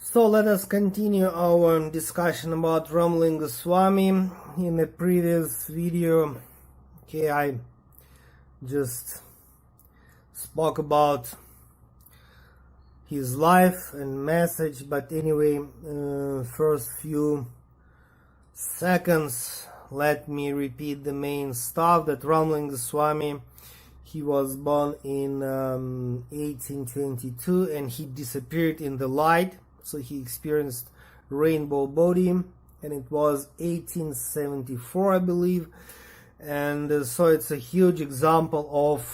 So let us continue our discussion about Ramalinga Swami. In the previous video, I just spoke about his life and message, but anyway, first few seconds, let me repeat the main stuff. That Ramalinga Swami, he was born in 1822 and he disappeared in the light. So he experienced rainbow body, and it was 1874, I believe. And so it's a huge example of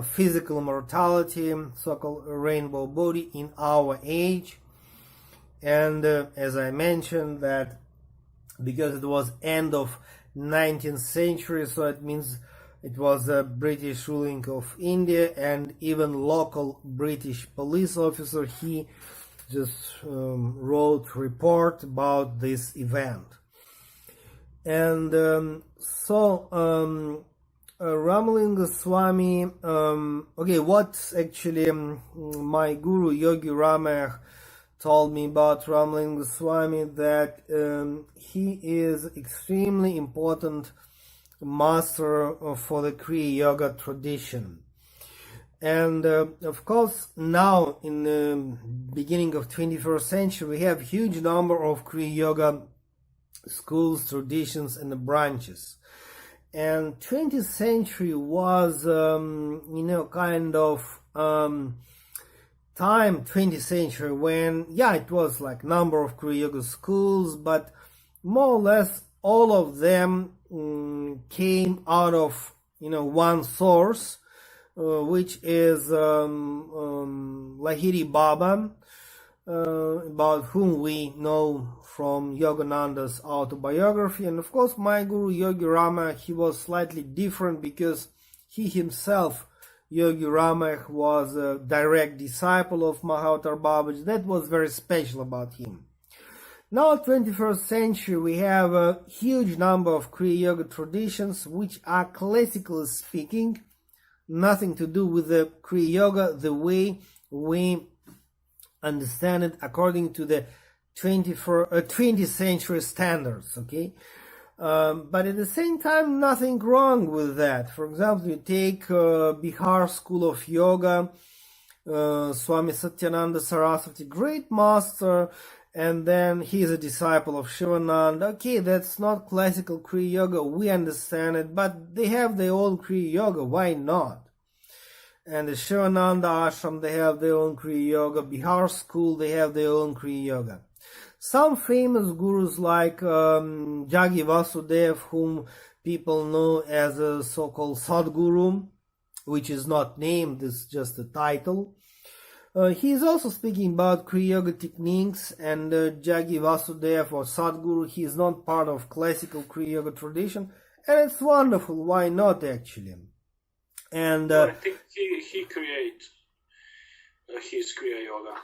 physical immortality, so-called rainbow body in our age. And as I mentioned, that because it was end of 19th century, so it means it was a British ruling of India, and even local British police officer, he just wrote report about this event. And Ramalinga Swami, what actually my guru Yogi Rama told me about Ramalinga Swami, that he is extremely important master for the Kriya Yoga tradition. And of course, now in the beginning of 21st century, we have huge number of Kriya Yoga schools, traditions, and branches. And 20th century was, kind of time, 20th century, when, it was like number of Kriya Yoga schools, but more or less all of them came out of, one source, which is Lahiri Baba, about whom we know from Yogananda's autobiography. And of course, my guru Yogi Rama, he was slightly different because he himself, Yogi Rama, was a direct disciple of Mahavatar Babaji. That was very special about him. Now, 21st century, we have a huge number of Kriya Yoga traditions, which are classically speaking nothing to do with the Kriya Yoga, the way we understand it according to the 20th century standards, okay? But at the same time, nothing wrong with that. For example, you take Bihar School of Yoga, Swami Satyananda Saraswati, great master, and then he is a disciple of Shivananda. Okay, that's not classical Kriya Yoga, we understand it, but they have their own Kriya Yoga, why not? And the Shivananda Ashram, they have their own Kriya Yoga. Bihar School, they have their own Kriya Yoga. Some famous gurus like Jagi Vasudev, whom people know as a so-called Sadguru, which is not named, it's just a title. He is also speaking about Kriya Yoga techniques, and Jagi Vasudev or Sadguru, he is not part of classical Kriya Yoga tradition, and it's wonderful, why not actually? And I think he created his Kriya Yoga.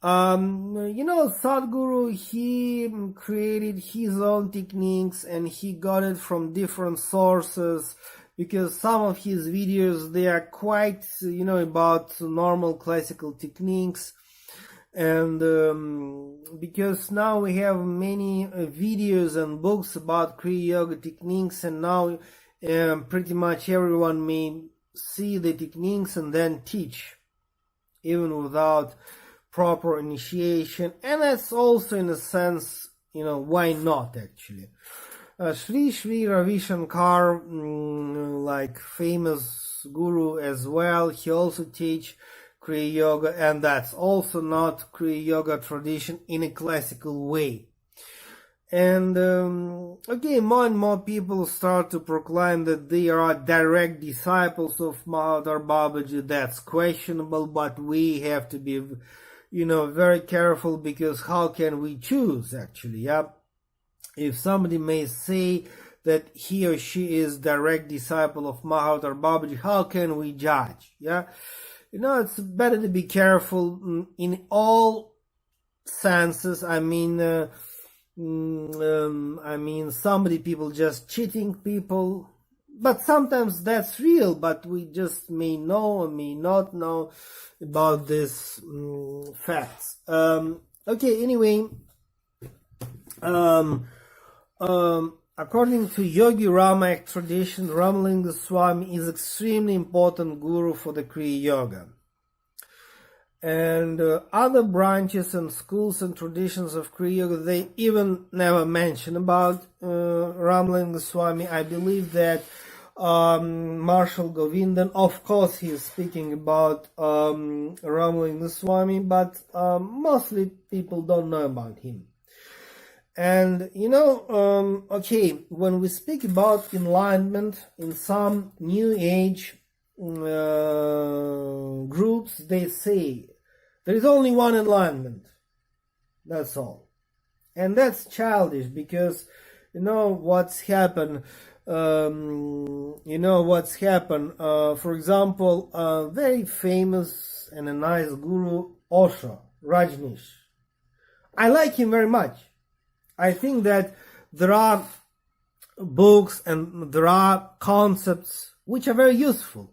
Sadguru, he created his own techniques and he got it from different sources, because some of his videos, they are quite, about normal classical techniques. And because now we have many videos and books about Kriya Yoga techniques, and now pretty much everyone may see the techniques and then teach, even without proper initiation. And that's also, in a sense, why not actually? Sri Ravi Shankar, like famous guru as well, he also teach Kriya Yoga, and that's also not Kriya Yoga tradition in a classical way. And more and more people start to proclaim that they are direct disciples of Mahavatar Babaji. That's questionable, but we have to be, very careful, because how can we choose actually? If somebody may say that he or she is direct disciple of Mahavatar Babaji, how can we judge? It's better to be careful in all senses. Somebody people just cheating people, but sometimes that's real, but we just may know or may not know about these facts. Okay, anyway, according to Yogi Rama tradition, Ramalinga Swami is extremely important guru for the Kriya Yoga. And other branches and schools and traditions of Kriya Yoga, they even never mention about Ramalinga Swami. I believe that Marshal Govindan, of course, he is speaking about Ramalinga Swami, but mostly people don't know about him. And okay, when we speak about enlightenment in some New Age groups, they say there is only one enlightenment. That's all. And that's childish, because what's happened. For example, a very famous and a nice guru, Osho, Rajneesh. I like him very much. I think that there are books and there are concepts which are very useful.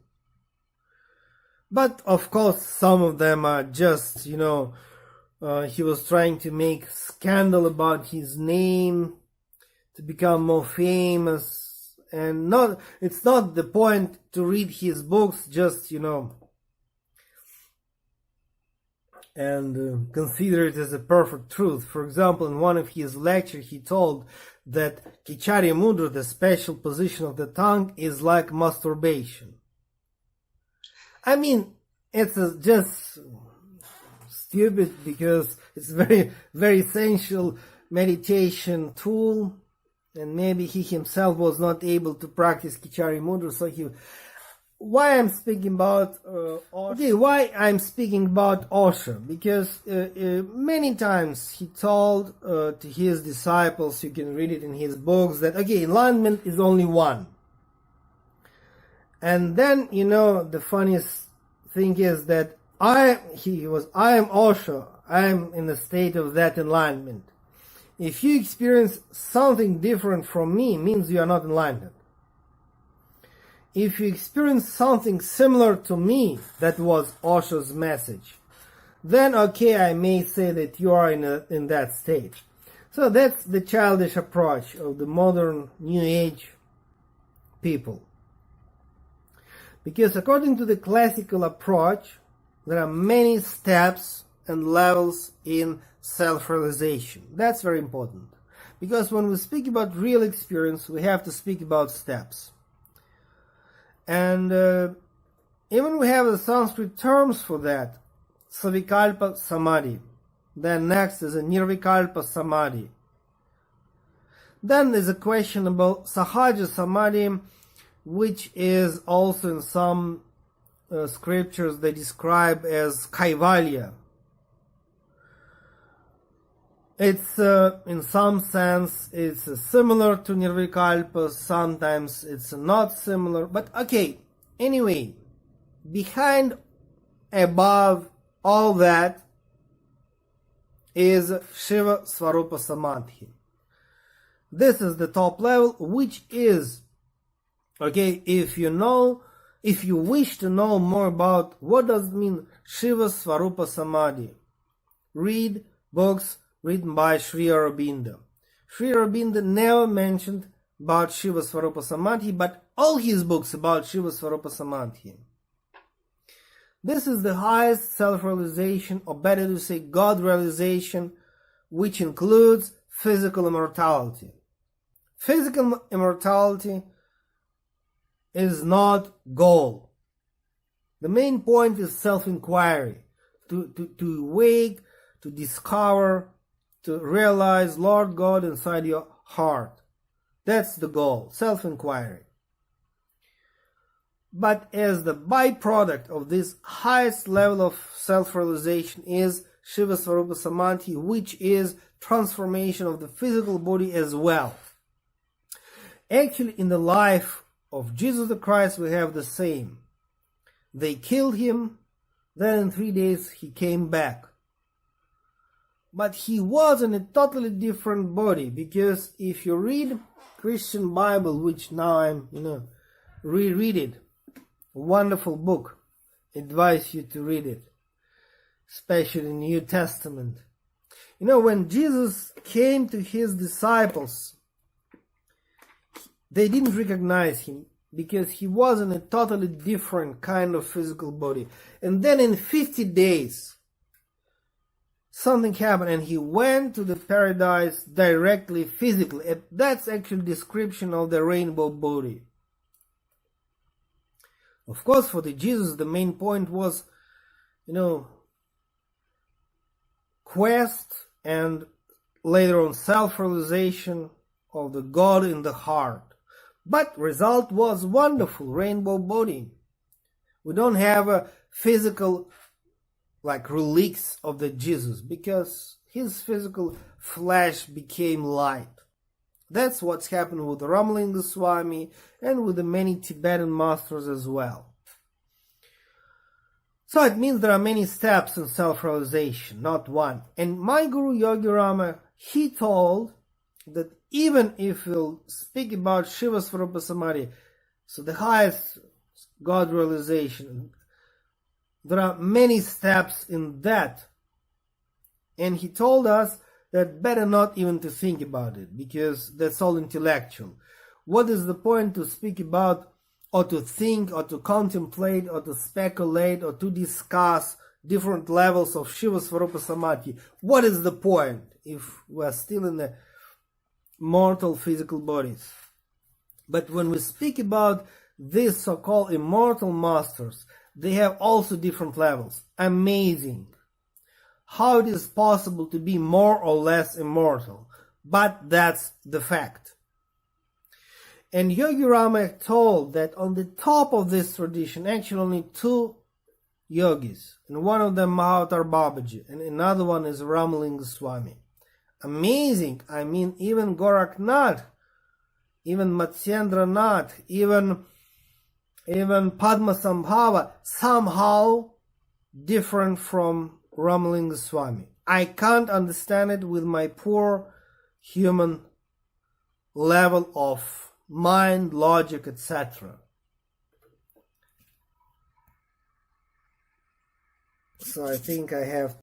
But of course, some of them are just, he was trying to make scandal about his name to become more famous. And it's not the point to read his books, just, and consider it as a perfect truth. For example, in one of his lectures, he told that Kichari Mudra, the special position of the tongue, is like masturbation. I mean, it's just stupid, because it's very, very essential meditation tool. And maybe he himself was not able to practice Kichari Mudra, so why I'm speaking about Osho? Okay, why I'm speaking about Osho? Because many times he told to his disciples, you can read it in his books, that enlightenment is only one. And then the funniest thing is that I am Osho. I am in the state of that enlightenment. If you experience something different from me, means you are not enlightened. If you experience something similar to me, that was Osho's message, then okay, I may say that you are in that state. So that's the childish approach of the modern New Age people. Because according to the classical approach, there are many steps and levels in self-realization. That's very important. Because when we speak about real experience, we have to speak about steps. And even we have the Sanskrit terms for that. Savikalpa Samadhi. Then next is a Nirvikalpa Samadhi. Then there's a question about Sahaja Samadhi, which is also in some scriptures they describe as Kaivalya. It's in some sense it's similar to Nirvikalpa, sometimes it's not similar, but okay, anyway, behind, above all that is Shiva Svarupa Samadhi. This is the top level, which is, okay, if you wish to know more about what does it mean Shiva Svarupa Samadhi, read books written by Sri Aurobindo. Sri Aurobindo never mentioned about Shiva Svarupa Samadhi, but all his books about Shiva Svarupa Samadhi. This is the highest self-realization, or better to say God realization, which includes physical immortality. Physical immortality is not goal. The main point is self-inquiry, to wake, to discover, to realize Lord God inside your heart. That's the goal, self-inquiry. But as the byproduct of this highest level of self-realization is Shiva Svarupa Samadhi, which is transformation of the physical body as well. Actually, in the life of Jesus the Christ, we have the same. They killed him, then in 3 days he came back. But he was in a totally different body, because if you read Christian Bible, which now I'm, reread it, wonderful book, advise you to read it, especially New Testament. When Jesus came to his disciples, they didn't recognize him because he was in a totally different kind of physical body. And then in 50 days, something happened and he went to the paradise directly, physically. And that's actually description of the rainbow body. Of course, for the Jesus, the main point was, quest and later on self-realization of the God in the heart. But result was wonderful, rainbow body. We don't have a physical relics of the Jesus because his physical flesh became light. That's what's happened with Ramalinga Swami and with the many Tibetan masters as well. So it means there are many steps in self-realization, not one. And my Guru Yogi Rama, he told that even if we'll speak about Shiva Svarupa Samadhi, so the highest God realization, there are many steps in that. And he told us that better not even to think about it, because that's all intellectual. What is the point to speak about, or to think, or to contemplate, or to speculate, or to discuss different levels of Shiva Svarupa Samadhi? What is the point if we're still in the mortal physical bodies? But when we speak about these so-called immortal masters, they have also different levels. Amazing how it is possible to be more or less immortal, but that's the fact. And Yogi Rama told that on the top of this tradition, actually only two yogis, and one of them Mahatar Babaji, and another one is Ramalinga Swami. Amazing. I mean, even Goraknath, even Matsyendranath, even Padmasambhava, somehow different from Ramalinga Swami. I can't understand it with my poor human level of mind, logic, etc. So I think I have